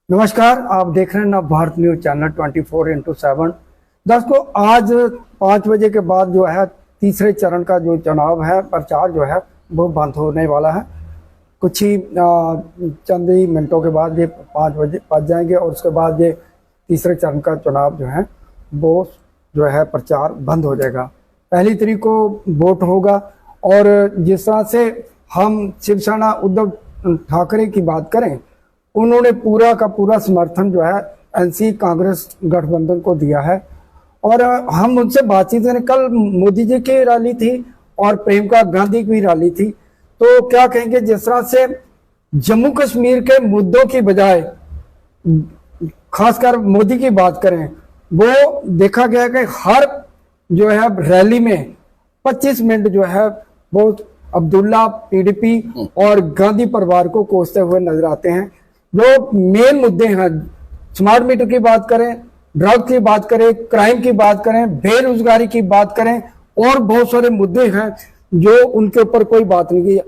नमस्कार, आप देख रहे हैं नव भारत न्यूज चैनल 24x7। दोस्तों, आज 5 बजे के बाद जो है तीसरे चरण का जो चुनाव है, प्रचार जो है वो बंद होने वाला है। कुछ ही चंद ही मिनटों के बाद ये 5 बजे बज जाएंगे और उसके बाद ये तीसरे चरण का चुनाव जो है वो जो है प्रचार बंद हो जाएगा। 1 तारीख को वोट होगा और जिस तरह से हम शिवसेना उद्धव ठाकरे की बात करें, उन्होंने पूरा का पूरा समर्थन जो है एनसी कांग्रेस गठबंधन को दिया है। और हम उनसे बातचीत करें, कल मोदी जी की रैली थी और प्रियंका गांधी की रैली थी, तो क्या कहेंगे जिस तरह से जम्मू कश्मीर के मुद्दों की बजाय खासकर मोदी की बात करें, वो देखा गया कि हर जो है रैली में 25 मिनट जो है वो अब्दुल्ला, पीडीपी और गांधी परिवार को कोसते हुए नजर आते हैं। जो मेन मुद्दे हैं, स्मार्ट मीटर की बात करें, ड्रग की बात करें, क्राइम की बात करें, बेरोजगारी की बात करें और बहुत सारे मुद्दे हैं जो उनके ऊपर कोई बात नहीं की।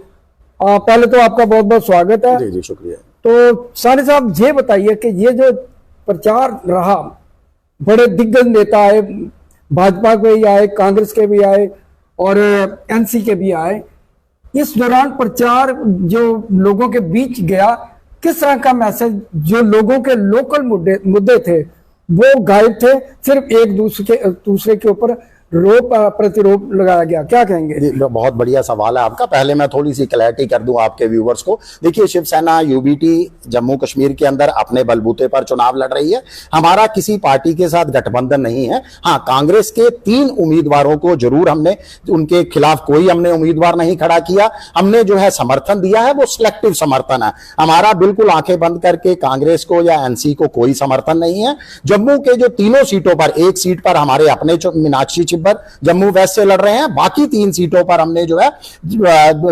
पहले तो आपका बहुत बहुत स्वागत है। जी जी, शुक्रिया। तो सानी साहब, ये बताइए कि ये जो प्रचार रहा, बड़े दिग्गज नेता आए, भाजपा के भी आए, कांग्रेस के भी आए और एनसी के भी आए। इस दौरान प्रचार जो लोगों के बीच गया, किस तरह का मैसेज, जो लोगों के लोकल मुद्दे थे वो गायब थे, सिर्फ एक दूसरे के ऊपर प्रतिरोप लगाया गया। क्या कहेंगे? बहुत बढ़िया सवाल है आपका। पहले मैं थोड़ी सी क्लैरिटी कर दूं आपके व्यूवर्स को। देखिए, शिवसेना यूबीटी जम्मू कश्मीर के अंदर अपने बलबूते पर चुनाव लड़ रही है। हमारा किसी पार्टी के साथ गठबंधन नहीं है। हाँ, कांग्रेस के 3 उम्मीदवारों को जरूर हमने, उनके खिलाफ कोई हमने उम्मीदवार नहीं खड़ा किया। हमने जो है समर्थन दिया है वो सिलेक्टिव समर्थन है। हमारा बिल्कुल आंखें बंद करके कांग्रेस को या एनसी को कोई समर्थन नहीं है। जम्मू के जो 3 सीटों पर, एक सीट पर हमारे अपने मीनाक्षी जम्मू वेस्ट से लड़ रहे हैं, बाकी 3 सीटों पर हमने जो है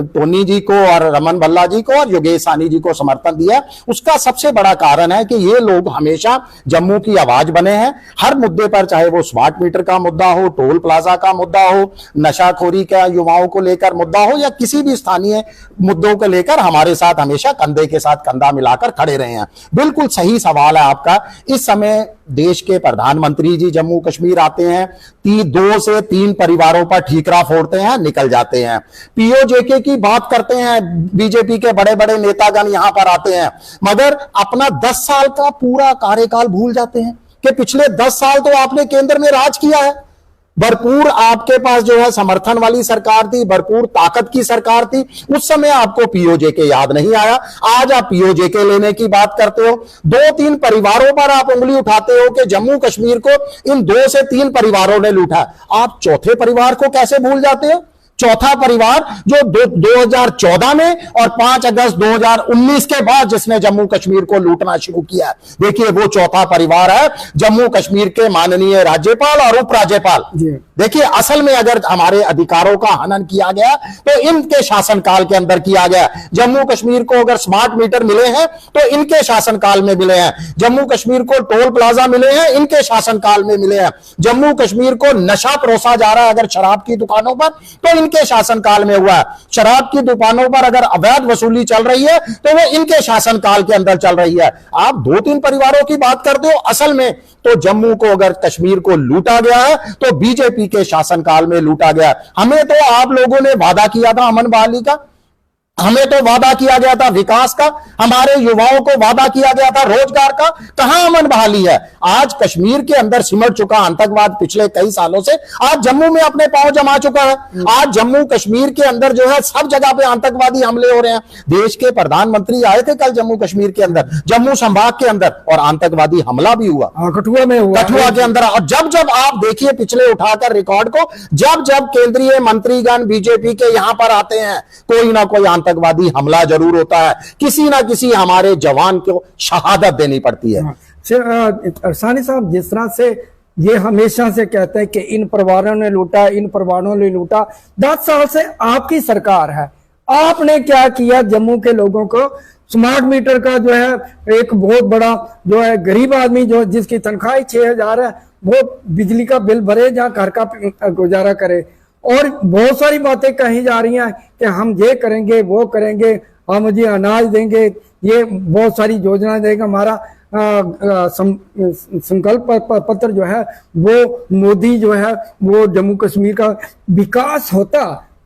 टोनी जी को और रमन भल्ला जी को और योगेश सानी जी को समर्थन दिया। उसका सबसे बड़ा कारण है कि ये लोग हमेशा जम्मू की आवाज बने हैं हर मुद्दे पर, चाहे वो स्मार्ट मीटर का मुद्दा हो, टोल प्लाजा का मुद्दा हो, नशाखोरी का युवाओं को लेकर मुद्दा हो या किसी भी स्थानीय मुद्दों को लेकर हमारे साथ हमेशा कंधे के साथ कंधा मिलाकर खड़े रहे हैं। बिल्कुल सही सवाल है आपका। इस समय देश के प्रधानमंत्री जी जम्मू कश्मीर आते हैं, 2 से 3 परिवारों पर ठीकरा फोड़ते हैं, निकल जाते हैं। पीओजेके की बात करते हैं, बीजेपी के बड़े बड़े नेतागण यहां पर आते हैं, मगर अपना 10 साल का पूरा कार्यकाल भूल जाते हैं कि पिछले 10 साल तो आपने केंद्र में राज किया है। भरपूर आपके पास जो है समर्थन वाली सरकार थी, भरपूर ताकत की सरकार थी। उस समय आपको पीओजेके याद नहीं आया। आज आप पीओजेके लेने की बात करते हो। 2-3 परिवारों पर आप उंगली उठाते हो कि जम्मू कश्मीर को इन 2 से 3 परिवारों ने लूटा। आप चौथे परिवार को कैसे भूल जाते हो? चौथा परिवार जो 2014 में और 5 अगस्त 2019 के बाद जिसने जम्मू कश्मीर को लूटना शुरू किया, देखिए वो चौथा परिवार है जम्मू कश्मीर के माननीय राज्यपाल और उपराज्यपाल। देखिए, असल में अगर हमारे अधिकारों का हनन किया गया तो इनके शासनकाल के अंदर किया गया। जम्मू कश्मीर को अगर स्मार्ट मीटर मिले हैं तो इनके शासनकाल में मिले हैं। जम्मू कश्मीर को टोल प्लाजा मिले हैं, इनके शासनकाल में मिले हैं। जम्मू कश्मीर को नशा परोसा जा रहा है अगर शराब की दुकानों पर, तो इनके शासनकाल में हुआ है। शराब की दुकानों पर अगर अवैध वसूली चल रही है तो वो इनके शासनकाल के अंदर चल रही है। आप 2-3 परिवारों की बात करते हो, असल में तो जम्मू को अगर कश्मीर को लूटा गया है तो बीजेपी के शासनकाल में लूटा गया। हमें तो आप लोगों ने वादा किया था अमन बहाली का, हमें तो वादा किया गया था विकास का, हमारे युवाओं को वादा किया गया था रोजगार का। कहां अमन बहाली है? आज कश्मीर के अंदर सिमट चुका आतंकवाद पिछले कई सालों से आज जम्मू में अपने पांव जमा चुका है। आज जम्मू कश्मीर के अंदर जो है सब जगह पे आतंकवादी हमले हो रहे हैं। देश के प्रधानमंत्री आए थे कल जम्मू कश्मीर के अंदर, जम्मू संभाग के अंदर, और आतंकवादी हमला भी हुआ कठुआ में हुआ, कठुआ के अंदर। और जब जब आप देखिए पिछले उठाकर रिकॉर्ड को, जब जब केंद्रीय मंत्रीगण बीजेपी के यहां पर आते हैं, कोई ना कोई आतंकवादी हमला जरूर होता है, किसी ना किसी हमारे जवान को शहादत देनी पड़ती है। सानी साहब, जिस तरह से ये हमेशा से कहते हैं कि इन परिवारों ने लूटा, इन परिवारों ने लूटा, 10 साल से आपकी सरकार है, आपने क्या किया जम्मू के लोगों को? स्मार्ट मीटर का जो है एक बहुत बड़ा जो है गरीब आदमी जो जिसकी तनख्वाह 6,000 है, वो बिजली का बिल भरे, जहाँ घर का गुजारा करे। और बहुत सारी बातें कही जा रही हैं कि हम ये करेंगे, वो करेंगे, हम मुझे अनाज देंगे, ये बहुत सारी योजना देगा, हमारा संकल्प पत्र जो है वो मोदी जो है वो जम्मू कश्मीर का विकास होता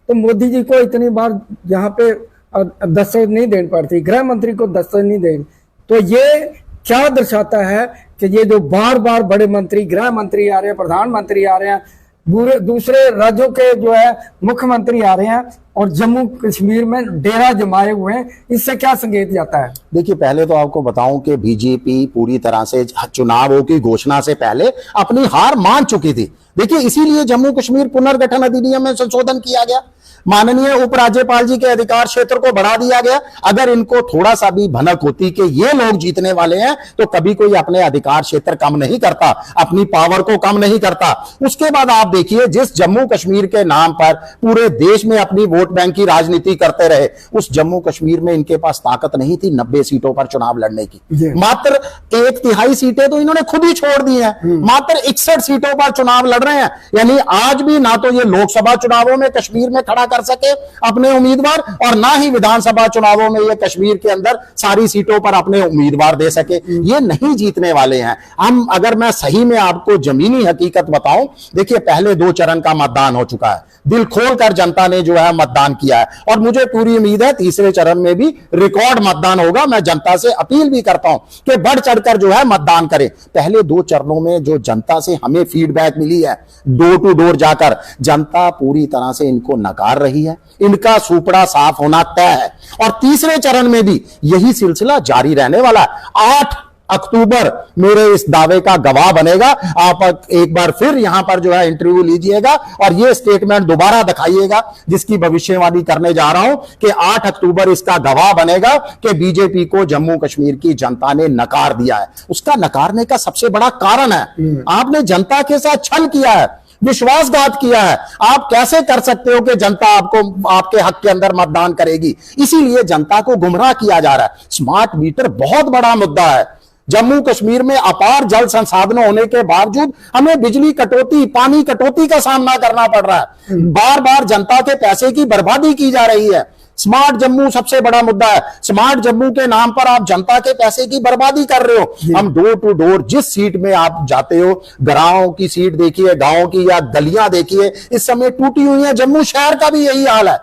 तो मोदी जी को इतनी बार यहाँ पे दस्तखत नहीं देनी पड़ती, गृह मंत्री को दस्तखत नहीं देनी। तो ये क्या दर्शाता है कि ये जो बार बार बड़े मंत्री, गृह मंत्री आ रहे हैं, प्रधानमंत्री आ रहे हैं, दूसरे राज्यों के जो है मुख्यमंत्री आ रहे हैं और जम्मू कश्मीर में डेरा जमाए हुए हैं, इससे क्या संकेत जाता है? देखिए, पहले तो आपको बताऊं कि बीजेपी पूरी तरह से चुनावों की घोषणा से पहले अपनी हार मान चुकी थी। देखिए, इसीलिए जम्मू कश्मीर पुनर्गठन अधिनियम में संशोधन किया गया, माननीय उपराज्यपाल जी के अधिकार क्षेत्र को बढ़ा दिया गया। अगर इनको थोड़ा सा भी भनक होती कि ये लोग जीतने वाले हैं तो कभी कोई अपने अधिकार क्षेत्र कम नहीं करता, अपनी पावर को कम नहीं करता। उसके बाद आप देखिए, जिस जम्मू कश्मीर के नाम पर पूरे देश में अपनी वोट बैंक की राजनीति करते रहे, उस जम्मू कश्मीर में इनके पास ताकत नहीं थी 90 सीटों पर चुनाव लड़ने की। मात्र 1/3 सीटें तो इन्होंने खुद ही छोड़ दी हैं, मात्र 61 सीटों पर चुनाव लड़ रहे हैं। यानी आज भी ना तो ये लोकसभा चुनावों में कश्मीर में खड़ा कर सके अपने उम्मीदवार और ना ही विधानसभा चुनावों में ये कश्मीर के अंदर सारी सीटों पर अपने उम्मीदवार दे सके। ये नहीं जीतने वाले हैं। हम, अगर मैं सही में आपको जमीनी हकीकत बताऊं, देखिए पहले 2 चरण का मतदान हो चुका है, दिल खोलकर जनता ने जो है मतदान किया है और मुझे पूरी उम्मीद है तीसरे चरण में भी रिकॉर्ड मतदान होगा। मैं जनता से अपील भी करता हूं कि बढ़ चढ़कर जो है मतदान करें। पहले 2 चरणों में जो जनता से हमें फीडबैक मिली है, डोर टू डोर जाकर, जनता पूरी तरह से इनको नकार रही है, इनका सुपड़ा साफ होना तय है और तीसरे चरण में भी यही सिलसिला जारी रहने वाला है। 8 अक्टूबर मेरे इस दावे का गवाह बनेगा। आप एक बार फिर यहां पर जो है इंटरव्यू लीजिएगा और ये स्टेटमेंट दोबारा दिखाइएगा जिसकी भविष्यवाणी करने जा रहा हूं कि 8 अक्टूबर इसका गवाह बनेगा कि बीजेपी को जम्मू कश्मीर की जनता ने नकार दिया है। उसका नकारने का सबसे बड़ा कारण है, आपने जनता के साथ छल किया है, विश्वासघात किया है। आप कैसे कर सकते हो कि जनता आपको, आपके हक के अंदर मतदान करेगी? इसीलिए जनता को गुमराह किया जा रहा है। स्मार्ट मीटर बहुत बड़ा मुद्दा है। जम्मू कश्मीर में अपार जल संसाधन होने के बावजूद हमें बिजली कटौती, पानी कटौती का सामना करना पड़ रहा है। बार बार जनता के पैसे की बर्बादी की जा रही है। स्मार्ट जम्मू सबसे बड़ा मुद्दा है। स्मार्ट जम्मू के नाम पर आप जनता के पैसे की बर्बादी कर रहे हो। हम डोर टू डोर जिस सीट में आप जाते हो, गांव की सीट देखिए, गांव की या गलियां देखिए, इस समय टूटी हुई है। जम्मू शहर का भी यही हाल है।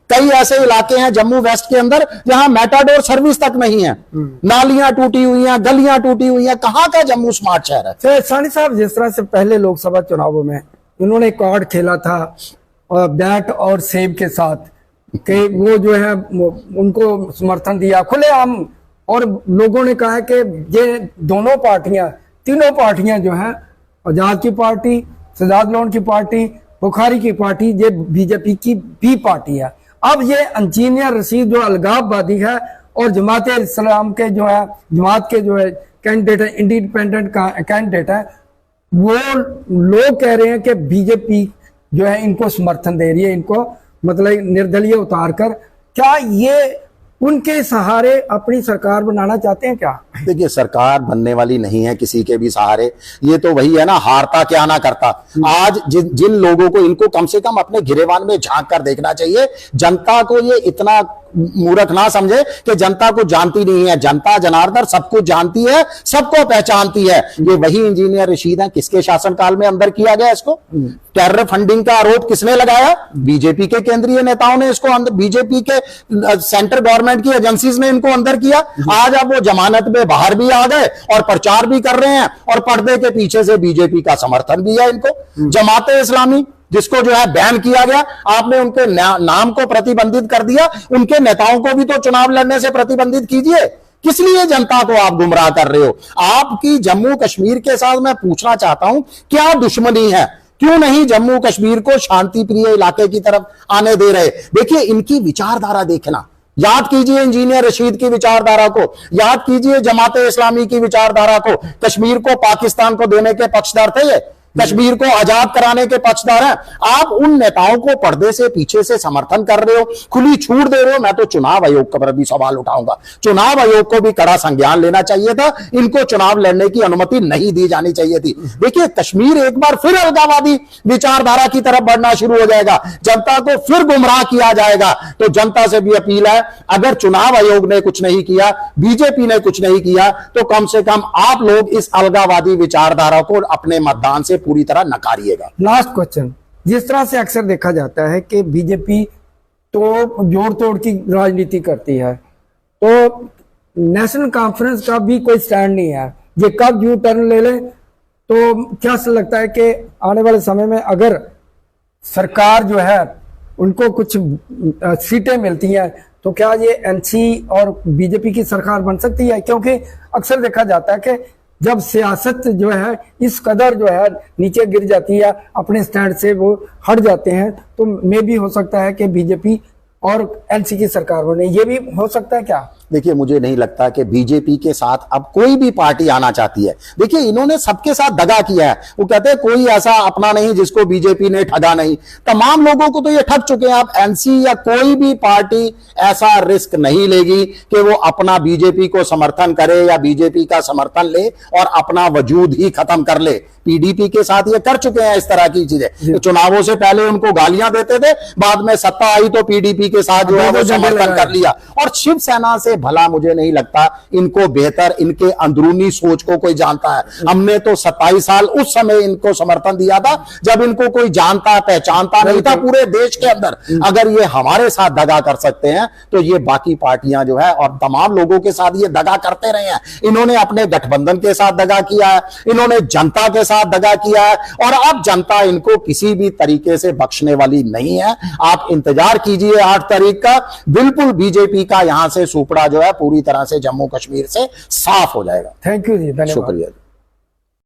कई ऐसे इलाके हैं जम्मू वेस्ट के अंदर जहां मेटाडोर सर्विस तक नहीं है, नालियां टूटी हुई हैं, गलियां टूटी हुई हैं। कहां का जम्मू स्मार्ट शहर है? सानी साहब, जिस तरह से पहले लोकसभा चुनावों में उन्होंने कार्ड खेला था बैट और सेब के साथ कि वो जो है उनको समर्थन दिया खुलेआम, और लोगों ने कहा कि ये दोनों पार्टियां, तीनों पार्टियां जो हैं, आजाद की पार्टी, सजाद लोन की पार्टी, बुखारी की पार्टी, ये बीजेपी की भी पार्टी है। अब ये इंजीनियर रशीद जो अलगाववादी है और जमात इस्लाम के जो है, जमात के जो है कैंडिडेट है, इंडिपेंडेंट कैंडिडेट है, वो लोग कह रहे हैं कि बीजेपी जो है इनको समर्थन दे रही है, इनको मतलब निर्दलीय उतार कर। क्या ये उनके सहारे अपनी सरकार बनाना चाहते हैं क्या? देखिए, सरकार बनने वाली नहीं है किसी के भी सहारे। ये तो वही है ना, हारता क्या ना करता। आज जिन लोगों को, इनको कम से कम अपने गिरेबान में झांक कर देखना चाहिए। जनता को ये इतना मूर्ख ना समझे कि जनता को जानती नहीं है। जनता जनार्दन सबको जानती है, सबको पहचानती है। ये वही इंजीनियर रशीद है। किसके शासनकाल में अंदर किया गया इसको? टेरर फंडिंग का आरोप किसने लगाया? बीजेपी के केंद्रीय नेताओं ने इसको अंदर, बीजेपी के सेंट्रल गवर्नमेंट की एजेंसीज ने इनको अंदर किया। आज अब वो जमानत में बाहर भी आ गए और प्रचार भी कर रहे हैं और पर्दे के पीछे से बीजेपी का समर्थन भी है इनको। जमाते इस्लामी जिसको जो है बैन किया गया, आपने उनके नाम को प्रतिबंधित कर दिया, उनके नेताओं को भी तो चुनाव लड़ने से प्रतिबंधित कीजिए। किस लिए जनता को आप गुमराह कर रहे हो? आपकी जम्मू कश्मीर के साथ मैं पूछना चाहता हूं, क्या दुश्मनी है? क्यों नहीं जम्मू कश्मीर को शांति प्रिय इलाके की तरफ आने दे रहे? देखिए, इनकी विचारधारा देखना, याद कीजिए इंजीनियर रशीद की विचारधारा को, याद कीजिए जमाते इस्लामी की विचारधारा को। कश्मीर को पाकिस्तान को देने के पक्षधर थे ये। कश्मीर को आजाद कराने के पक्षधर हैं। आप उन नेताओं को पर्दे से पीछे से समर्थन कर रहे हो, खुली छूट दे रहे हो। मैं तो चुनाव आयोग पर भी सवाल उठाऊंगा, चुनाव आयोग को भी कड़ा संज्ञान लेना चाहिए था, इनको चुनाव लड़ने की अनुमति नहीं दी जानी चाहिए थी। देखिए, कश्मीर एक बार फिर अलगाववादी विचारधारा की तरफ बढ़ना शुरू हो जाएगा, जनता को फिर गुमराह किया जाएगा। तो जनता से भी अपील है, अगर चुनाव आयोग ने कुछ नहीं किया, बीजेपी ने कुछ नहीं किया, तो कम से कम आप लोग इस अलगाववादी विचारधारा को अपने मतदान से पूरी तरह नकारिएगा। लास्ट क्वेश्चन, जिस तरह से अक्सर देखा जाता है कि बीजेपी तो जोड़ तोड़ की राजनीति करती है, तो नेशनल कॉन्फ्रेंस का भी कोई स्टैंड नहीं है, ये कब यू टर्न ले ले। तो क्या लगता है कि आने वाले समय में अगर सरकार जो है उनको कुछ सीटें मिलती हैं, तो क्या ये एनसी और बीजेपी की सरकार बन सकती है? क्योंकि अक्सर देखा जाता है कि जब सियासत जो है इस कदर जो है नीचे गिर जाती है, अपने स्टैंड से वो हट जाते हैं, तो मे भी हो सकता है कि बीजेपी और एनसी की सरकार बने। ये भी हो सकता है क्या? देखिए, मुझे नहीं लगता कि बीजेपी के साथ अब कोई भी पार्टी आना चाहती है। देखिए, इन्होंने सबके साथ दगा किया है। वो कहते हैं कोई ऐसा अपना नहीं जिसको बीजेपी ने ठगा नहीं। तमाम लोगों को तो ये ठग चुके हैं। अब एनसी या कोई भी पार्टी ऐसा रिस्क नहीं लेगी कि वो अपना बीजेपी को समर्थन करे या बीजेपी का समर्थन ले और अपना वजूद ही खत्म कर ले। पीडीपी के साथ ये कर चुके हैं इस तरह की चीजें। तो चुनावों से पहले उनको गालियां देते थे, बाद में सत्ता आई तो पीडीपी के साथ जो है वो समर्थन कर लिया। और शिवसेना से भला मुझे नहीं लगता इनको बेहतर इनके अंदरूनी सोच को कोई जानता है। हमने तो 27 साल उस समय इनको समर्थन दिया था जब इनको कोई जानता पहचानता नहीं था पूरे देश के अंदर। अगर ये हमारे साथ दगा कर सकते हैं तो ये बाकी पार्टियां जो है और तमाम लोगों के साथ ये दगा करते रहे हैं। इन्होंने अपने गठबंधन के साथ दगा किया है, इन्होंने जनता के साथ दगा किया है, और अब जनता इनको किसी भी तरीके से बख्शने वाली नहीं है। आप इंतजार कीजिए 8 तारीख का, बिल्कुल बीजेपी का यहां से सुपड़ा जो है पूरी तरह से जम्मू कश्मीर से साफ हो जाएगा। थैंक यू जी, धन्यवाद। शुक्रिया।